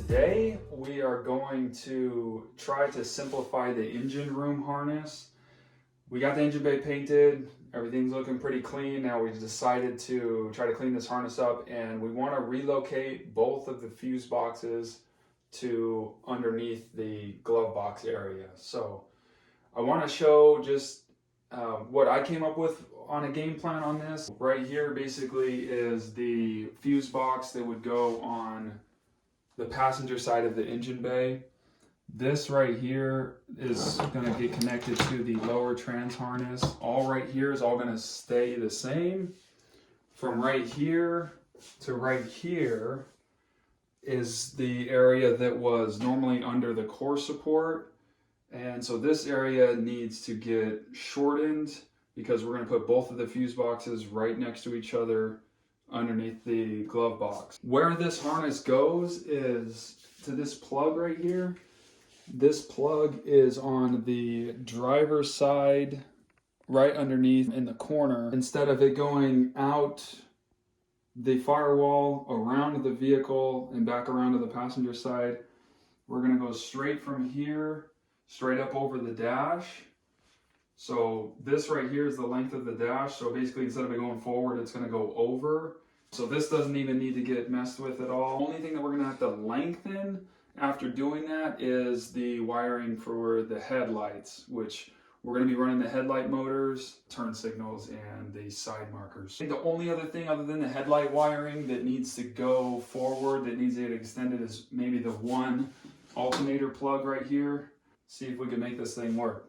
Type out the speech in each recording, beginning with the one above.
Today we are going to try to simplify the engine room harness. We got the engine bay painted, everything's looking pretty clean. Now we decided to try to clean this harness up, and we want to relocate both of the fuse boxes to underneath the glove box area. So I want to show just what I came up with on a game plan on this. Right here basically is the fuse box that would go on the passenger side of the engine bay. This right here is going to get connected to the lower trans harness. All right here is all going to stay the same. From right here to right here is the area that was normally under the core support. And so this area needs to get shortened because we're going to put both of the fuse boxes right next to each other underneath the glove box. Where this harness goes is to this plug right here. This plug is on the driver's side, right underneath in the corner. Instead of it going out the firewall, around the vehicle, and back around to the passenger side, we're going to go straight from here, straight up over the dash. So this right here is the length of the dash. So basically, instead of it going forward, it's going to go over. So this doesn't even need to get messed with at all. The only thing that we're going to have to lengthen after doing that is the wiring for the headlights, which we're going to be running the headlight motors, turn signals, and the side markers. I think the only other thing other than the headlight wiring that needs to go forward, that needs to get extended, is maybe the one alternator plug right here. See if we can make this thing work.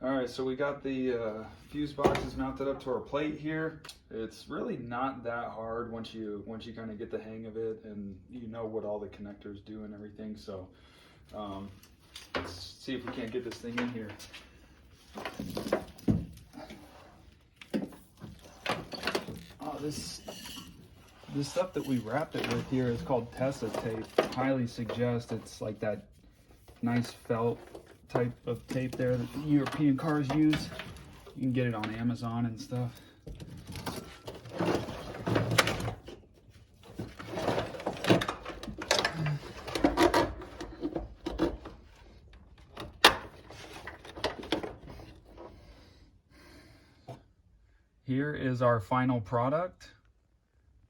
All right, so we got the fuse boxes mounted up to our plate here. It's really not that hard once you kind of get the hang of it and you know what all the connectors do and everything. So let's see if we can't get this thing in here. Oh, this stuff that we wrapped it with here is called Tessa tape. Highly suggest it's like that nice felt type of tape there that the European cars use. You can get it on Amazon and stuff. Here is our final product.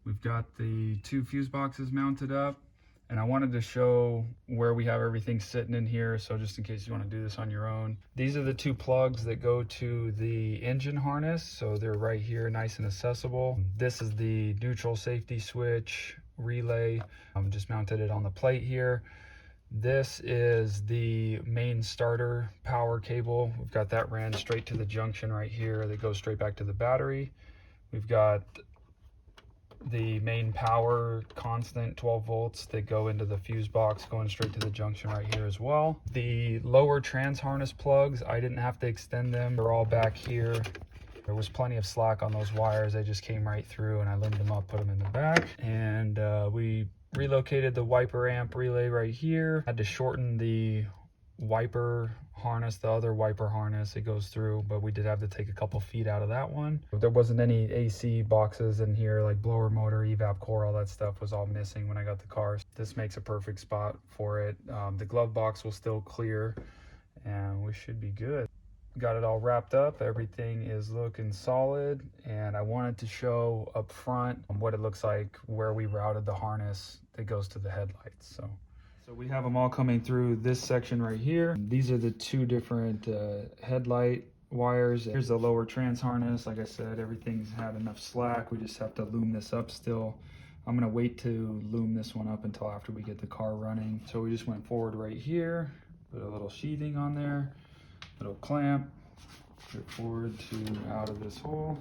We've got the 2 fuse boxes mounted up, and I wanted to show where we have everything sitting in here, so just in case you want to do this on your own. These are the 2 plugs that go to the engine harness, so they're right here, nice and accessible. This is the neutral safety switch relay. Just mounted it on the plate here. This is the main starter power cable. We've got that ran straight to the junction right here that goes straight back to the battery. We've got the main power constant 12 volts that go into the fuse box going straight to the junction right here as well. The lower trans harness plugs, I didn't have to extend them. They're all back here. There was plenty of slack on those wires. They just came right through and I limbed them up, put them in the back. And we relocated the wiper amp relay right here. Had to shorten the wiper harness, the other wiper harness it goes through, but we did have to take a couple feet out of that one. There wasn't any AC boxes in here, like blower motor, evap core, all that stuff was all missing when I got the car. This makes a perfect spot for it. The glove box will still clear and we should be good. Got it all wrapped up, everything is looking solid, and I wanted to show up front what it looks like where we routed the harness that goes to the headlights. So we have them all coming through this section right here. These are the 2 different headlight wires. Here's the lower trans harness. Like I said, everything's had enough slack. We just have to loom this up still. I'm gonna wait to loom this one up until after we get the car running. So we just went forward right here, put a little sheathing on there, little clamp, put it forward to out of this hole.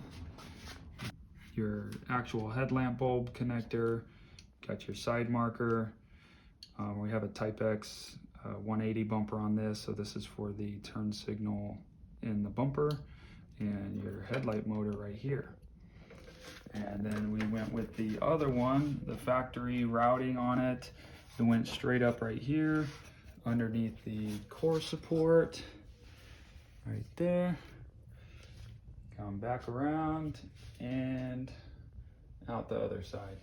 Your actual headlamp bulb connector, got your side marker. We have a Type X 180 bumper on this, so this is for the turn signal in the bumper, and your headlight motor right here. And then we went with the other one, the factory routing on it. It went straight up right here underneath the core support right there. Come back around and out the other side.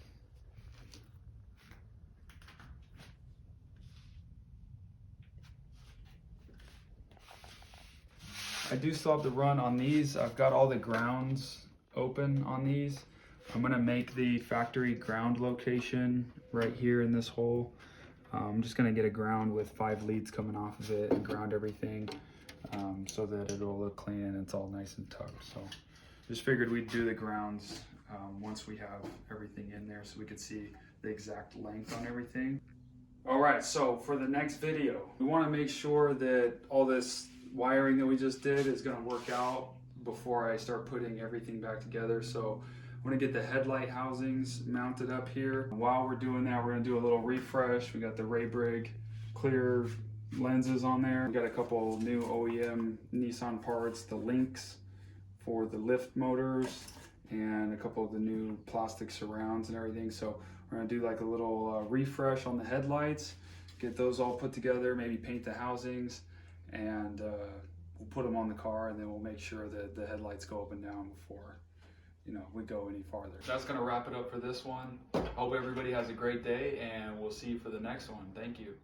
I do still have to run on these. I've got all the grounds open on these. I'm gonna make the factory ground location right here in this hole. I'm just gonna get a ground with 5 leads coming off of it and ground everything so that it'll look clean and it's all nice and tucked. So just figured we'd do the grounds once we have everything in there so we could see the exact length on everything. All right, so for the next video, we wanna make sure that all this wiring that we just did is going to work out before I start putting everything back together. So I'm going to get the headlight housings mounted up here. While we're doing that, we're going to do a little refresh. We got the Raybrig clear lenses on there. We got a couple new OEM Nissan parts, the links for the lift motors, and a couple of the new plastic surrounds and everything. So we're going to do like a little refresh on the headlights, get those all put together, maybe paint the housings, and we'll put them on the car, and then we'll make sure that the headlights go up and down before we go any farther. That's gonna wrap it up for this one. Hope everybody has a great day, and we'll see you for the next one. Thank you.